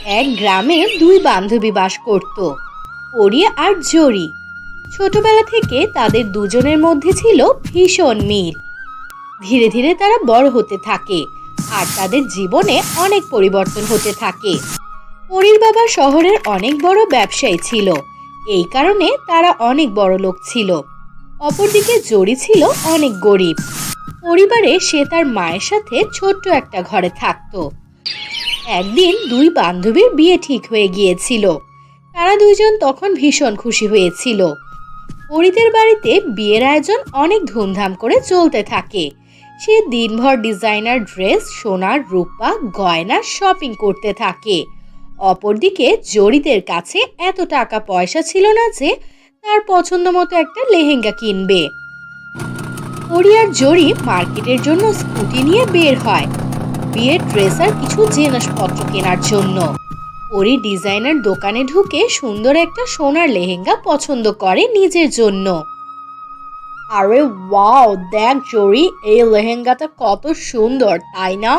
এক গ্রামে দুই বান্ধবী বাস করত, পরি আর জরি। ছোটবেলা থেকে তাদের দুজনের মধ্যে ছিল ভীষণ মিল। ধীরে ধীরে তারা বড় হতে থাকে আর তাদের জীবনে অনেক পরিবর্তন হতে থাকে। পরির বাবা শহরের অনেক বড় ব্যবসায়ী ছিল, এই কারণে তারা অনেক বড় লোক ছিল। অপরদিকে জরি ছিল অনেক গরিব। পরিবারে সে তার মায়ের সাথে ছোট্ট একটা ঘরে থাকতো। একদিন দুই বান্ধবীর বিয়ে ঠিক হয়ে গিয়েছিল। তারা দুইজন তখন ভীষণ খুশি হয়েছিল। পরিদের বাড়িতে বিয়ের আয়োজন অনেক ধুমধাম করে চলতে থাকে। সে দিনভর ডিজাইনার ড্রেস, সোনার রূপা, গয়না শপিং করতে থাকে। অপরদিকে জরিদের কাছে এত টাকা পয়সা ছিল না যে তার পছন্দ মতো একটা লেহেঙ্গা কিনবে। পরি আর জরি মার্কেটের জন্য স্কুটি নিয়ে বের হয় বিয়ের ড্রেস আর কিছু জিনিসপত্র কেনার জন্য। পরি ডিজাইনার দোকানে ঢুকে সুন্দর একটা সোনার লেহেঙ্গা পছন্দ করে নিজের জন্য। আরে ওয়াও, দেখ জরি, এই লেহেঙ্গাটা কত সুন্দর, তাই না?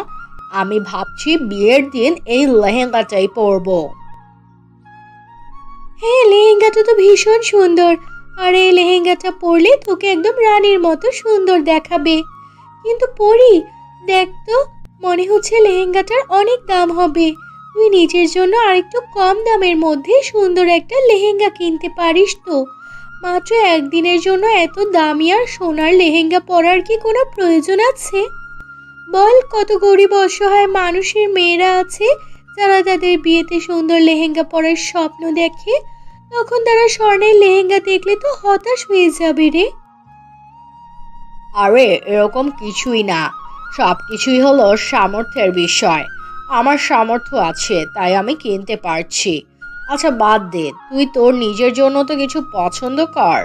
আমি ভাবছি বিয়ের দিন এই লেহেঙ্গাটাই পরবো। হ্যাঁ, লেহেঙ্গাটা তো ভীষণ সুন্দর, আর এই লেহেঙ্গাটা পরলে তোকে একদম রানীর মতো সুন্দর দেখাবে। কিন্তু পরি, দেখ তো, মনে হচ্ছে লেহেঙ্গাটার অনেক দাম হবে। তুই নিজের জন্য আরেকটু কম দামের মধ্যে সুন্দর একটা লেহেঙ্গা কিনতে পারিস তো। মাত্র একদিনের জন্য এত দামি আর সোনার লেহেঙ্গা পরার কি কোনো প্রয়োজন আছে? বল, কত গরিব অসহায় মানুষের মেয়েরা আছে যারা তাদের বিয়েতে সুন্দর লেহেঙ্গা পরার স্বপ্ন দেখে। তখন তারা স্বর্ণের লেহেঙ্গা দেখলে তো হতাশ হয়ে যাবে রে। আরে এরকম কিছুই না, সবকিছুই হলো সামর্থ্যের বিষয়। আমার সামর্থ্য আছে তাই আমি কিনতে পারছি। আচ্ছা বাদ দে, তুই তোর নিজের জন্য তো কিছু পছন্দ কর।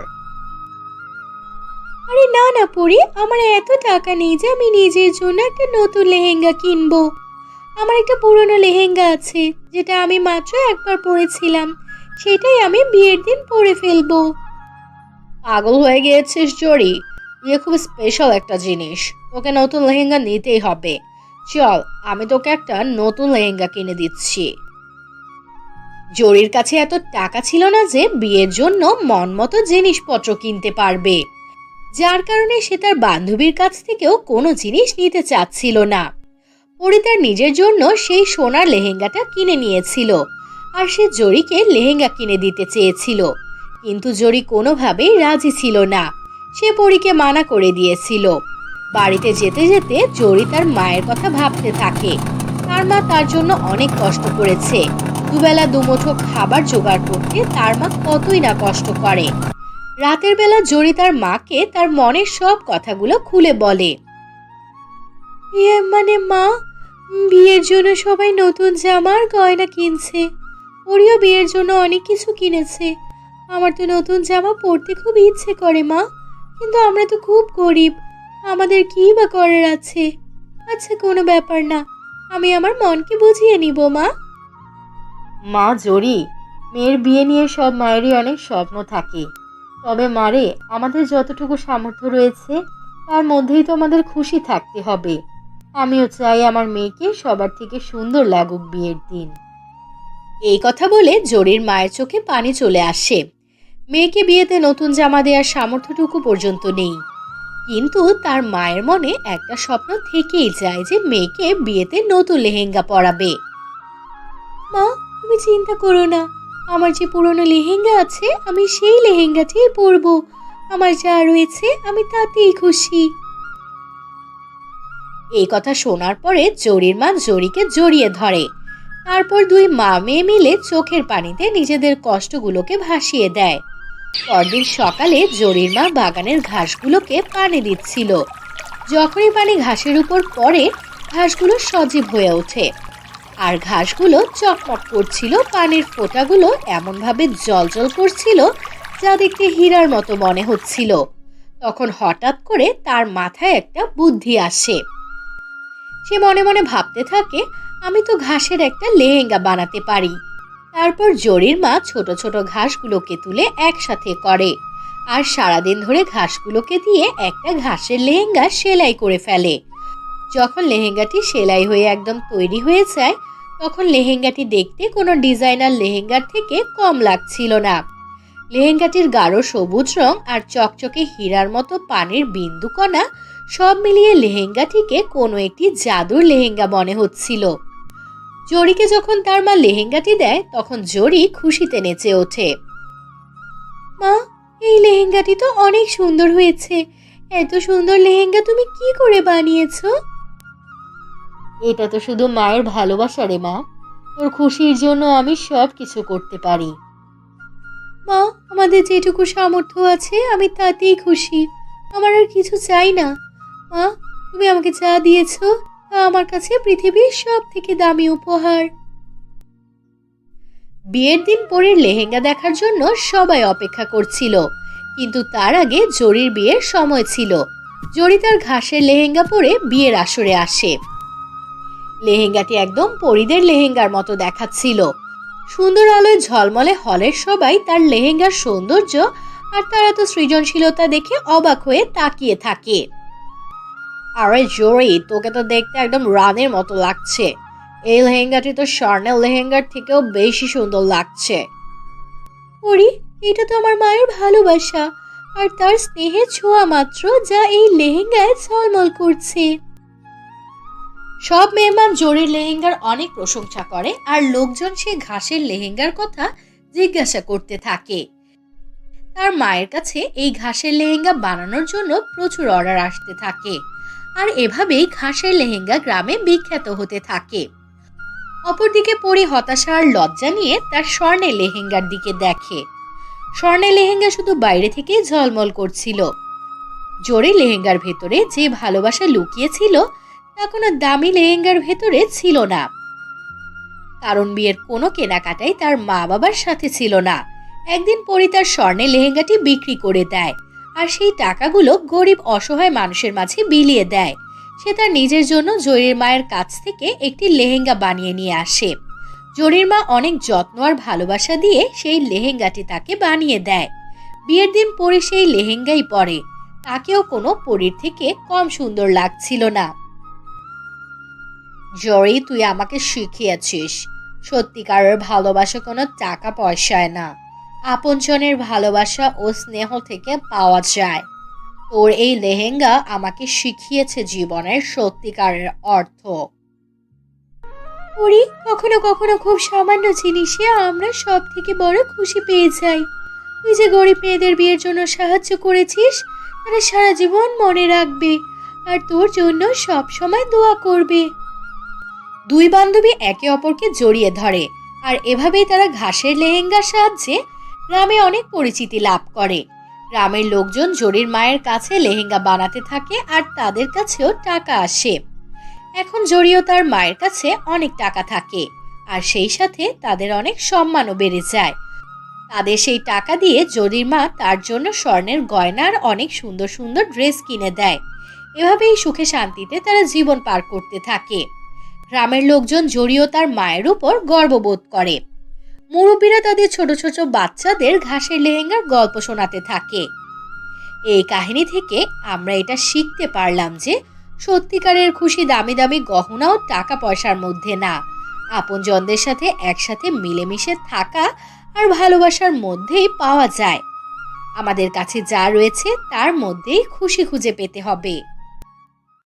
আরে না না পরি, আমার এত টাকা নেই যে আমি নিজের জন্য একটা নতুন লেহেঙ্গা কিনবো। আমার একটা পুরনো লেহেঙ্গা আছে যেটা আমি মাত্র একবার পরেছিলাম, সেটাই আমি বিয়ের দিন পরে ফেলবো। পাগল হয়ে গিয়েছিস জরি? বিয়ে খুব স্পেশাল একটা জিনিস, তোকে নতুন লেহেঙ্গা নিতেই হবে। চল, আমি তোকে একটা নতুন লেহেঙ্গা কিনে দিচ্ছি। জরির কাছে এত টাকা ছিল না যে বিয়ের জন্য মন মতো জিনিসপত্র কিনতে পারবে, যার কারণে সে তার বান্ধবীর কাছ থেকেও কোনো জিনিস নিতে চাচ্ছিল না। পরি তার নিজের জন্য সেই সোনার লেহেঙ্গাটা কিনে নিয়েছিল আর সে জরিকে লেহেঙ্গা কিনে দিতে চেয়েছিল, কিন্তু জরি কোনোভাবেই রাজি ছিল না। সে পরীকে মানা করে দিয়েছিল। বাড়িতে যেতে যেতে জরি তার মায়ের কথা ভাবতে থাকে। তার মা তার জন্য অনেক কষ্ট করেছে। দুবেলা দুমুঠো খাবার জোগাড় করতে তার মা কতই না কষ্ট করে। রাতের বেলা জরি তার মাকে তার মনের সব কথাগুলো খুলে বলে। মানে মা, বিয়ের জন্য সবাই নতুন জামা আর গয়না কিনছে। ওরিও বিয়ের জন্য অনেক কিছু কিনেছে। আমার তো নতুন জামা পরতে খুব ইচ্ছে করে মা, কিন্তু আমরা তো খুব গরিব, আমাদের কি বা করার আছে? আচ্ছা, কোনো ব্যাপার না, আমি আমার মনকে বুঝিয়ে নিব মা। মা জরি, মেয়ের বিয়ে নিয়ে সব মায়েরই অনেক স্বপ্ন থাকে। তবে মারে, আমাদের যতটুকু সামর্থ্য রয়েছে তার মধ্যেই তো আমাদের খুশি থাকতে হবে। আমিও চাই আমার মেয়েকে সবার থেকে সুন্দর লাগুক বিয়ের দিন। এই কথা বলে জরির মায়ের চোখে পানি চলে আসে। মেয়েকে বিয়েতে নতুন জামা দেওয়ার সামর্থ্যটুকু পর্যন্ত নেই, কিন্তু তার মায়ের মনে একটা স্বপ্ন থেকেই যায় যে মেয়েকে বিয়েতে নতুন লেহেঙ্গা পরাবে। মা, তুমি চিন্তা করো না, আমার যে পুরনো লেহেঙ্গা আছে আমি সেই লেহেঙ্গাটাই পরবো। আমার যা রয়েছে আমি তাতেই খুশি। এই কথা শোনার পরে জরির মা জরিকে জড়িয়ে ধরে। তারপর দুই মা মেয়ে মিলে চোখের পানিতে নিজেদের কষ্টগুলোকে ভাসিয়ে দেয়। পরদিন সকালে জরির মা বাগানের ঘাসগুলোকে পানি দিচ্ছিল। যখনই পানি ঘাসের উপর পড়ে, ঘাসগুলো সজীব হয়ে ওঠে আর ঘাসগুলো চকমক করছিল। পানির ফোঁটাগুলো এমনভাবে জ্বলজ্বল করছিল যা দেখতে হীরার মতো মনে হচ্ছিল। তখন হঠাৎ করে তার মাথায় একটা বুদ্ধি আসে। সে মনে মনে ভাবতে থাকে, আমি তো ঘাসের একটা লেহেঙ্গা বানাতে পারি। তারপর জরির মা ছোট ছোট ঘাসগুলোকে তুলে একসাথে করে আর সারাদিন ধরে ঘাসগুলোকে দিয়ে একটা ঘাসের লেহেঙ্গা সেলাই করে ফেলে। যখন লেহেঙ্গাটি সেলাই হয়ে একদম তৈরি হয়ে যায়, তখন লেহেঙ্গাটি দেখতে কোনো ডিজাইনার লেহেঙ্গার থেকে কম লাগছিল না। লেহেঙ্গাটির গাঢ় সবুজ রং আর চকচকে হীরার মতো পানির বিন্দুকণা সব মিলিয়ে লেহেঙ্গাটিকে কোনো একটি জাদুর লেহেঙ্গা মনে হচ্ছিল। জরিকে যখন তার মা লেহেঙ্গাটি দেয় তখন জরি খুশিতে নেচে ওঠে। মা, এই লেহেঙ্গাটি তো অনেক সুন্দর হয়েছে। এত সুন্দর লেহেঙ্গা তুমি কি করে বানিয়েছো? এটা তো শুধু মায়ের ভালোবাসা রে মা। তোর খুশির জন্য আমি সব কিছু করতে পারি। মা, আমাদের যেটুকু সামর্থ্য আছে আমি তাতেই খুশি। আমার আর কিছু চাই না। মা, তুমি আমাকে যা দিয়েছো তা আমার কাছে পৃথিবীর সব থেকে দামি উপহার। বিয়ের দিন পরীর লেহেঙ্গা দেখার জন্য সবাই অপেক্ষা করছিল, কিন্তু তার আগে জরির বিয়ের সময় ছিল। জরি তার ঘাসের লেহেঙ্গা পরে বিয়ের আসরে আসে। লেহেঙ্গাটি একদম পরীদের লেহেঙ্গার মতো দেখাচ্ছিল। সুন্দর আলোয় ঝলমলে হলের সবাই তার লেহেঙ্গার সৌন্দর্য আর তার এত সৃজনশীলতা দেখে অবাক হয়ে তাকিয়ে থাকে। আরে জরি, তোকে তো দেখতে একদম রানের মতো লাগছে। এই লেহেঙ্গাটি তো স্বর্ণের লেহেঙ্গার থেকেও বেশি সুন্দর লাগছে। পরি, এটা তো আমার মায়ের ভালোবাসা আর তার স্নেহের ছোঁয়া মাত্র, যা এই লেহেঙ্গায় ঝলমল করছে। সব মেহমান জরির লেহেঙ্গার অনেক প্রশংসা করে আর লোকজন সে ঘাসের লেহেঙ্গার কথা জিজ্ঞাসা করতে থাকে। তার মায়ের কাছে এই ঘাসের লেহেঙ্গা বানানোর জন্য প্রচুর অর্ডার আসতে থাকে আর এভাবেই ঘাসের লেহেঙ্গা গ্রামে বিখ্যাত হতে থাকে। অপরদিকে পরি হতাশা আর লজ্জা নিয়ে তার স্বর্ণের লেহেঙ্গার দিকে দেখে। স্বর্ণের লেহেঙ্গা শুধু বাইরে থেকেই ঝলমল করছিল। জরির লেহেঙ্গার ভেতরে যে ভালোবাসা লুকিয়েছিল তা কোনো দামি লেহেঙ্গার ভেতরে ছিল না, কারণ বিয়ের কোনো কেনাকাটাই তার মা বাবার সাথে ছিল না। একদিন পরি তার স্বর্ণের লেহেঙ্গাটি বিক্রি করে দেয় আর সেই টাকাগুলো গরিব অসহায় মানুষের মাঝে বিলিয়ে দেয়। সে তার নিজের জন্য জরির মায়ের কাছ থেকে একটি লেহেঙ্গা বানিয়ে নিয়ে আসে। জরির মা অনেক যত্ন আর ভালোবাসা দিয়ে সেই লেহেঙ্গাটি তাকে বানিয়ে দেয়। বিয়ের দিন পরি সেই লেহেঙ্গাই পরে। তাকেও কোনো পরীর থেকে কম সুন্দর লাগছিল না। জরি, তুই আমাকে শিখিয়েছিস সত্যিকারের ভালোবাসা কোনো টাকা পয়সায় না, আপনজনের ভালোবাসা ও স্নেহ থেকে পাওয়া যায়। তোর এই লেহেঙ্গা আমাকে শিখিয়েছে জীবনের সত্যিকারের অর্থ। পরি, কখনো কখনো খুব সামান্য জিনিসে আমরা সব থেকে বড় খুশি পেয়ে যাই। তুই যে গরিব মেয়েদের বিয়ের জন্য সাহায্য করেছিস তারা সারা জীবন মনে রাখবে আর তোর জন্য সব সময় দোয়া করবে। দুই বান্ধবী একে অপরকে জড়িয়ে ধরে আর এভাবেই তারা ঘাসের লেহেঙ্গার সাহায্যে গ্রামে অনেক পরিচিতি লাভ করে। গ্রামের লোকজন জরির মায়ের কাছে লেহেঙ্গা বানাতে থাকে আর তাদের কাছেও টাকা আসে। এখন জরিও তার মায়ের কাছে অনেক টাকা থাকে আর সেই সাথে তাদের অনেক সম্মানও বেড়ে যায়। তাদের সেই টাকা দিয়ে জরির মা তার জন্য স্বর্ণের গয়না আর অনেক সুন্দর সুন্দর ড্রেস কিনে দেয়। এভাবেই সুখে শান্তিতে তারা জীবন পার করতে থাকে। গ্রামের লোকজন জরিও তার মায়ের উপর গর্ববোধ করে। মুরব্বীরা তাদের ছোট ছোট বাচ্চাদের ঘাসের লেহেঙ্গার গল্প শোনাতে থাকে। এই কাহিনী থেকে আমরা এটা শিখতে পারলাম যে সত্যিকারের খুশি দামি দামি গহনা ও টাকা পয়সার মধ্যে না, আপনজনদের সাথে একসাথে মিলেমিশে থাকা আর ভালোবাসার মধ্যেই পাওয়া যায়। আমাদের কাছে যা রয়েছে তার মধ্যেই খুশি খুঁজে পেতে হবে।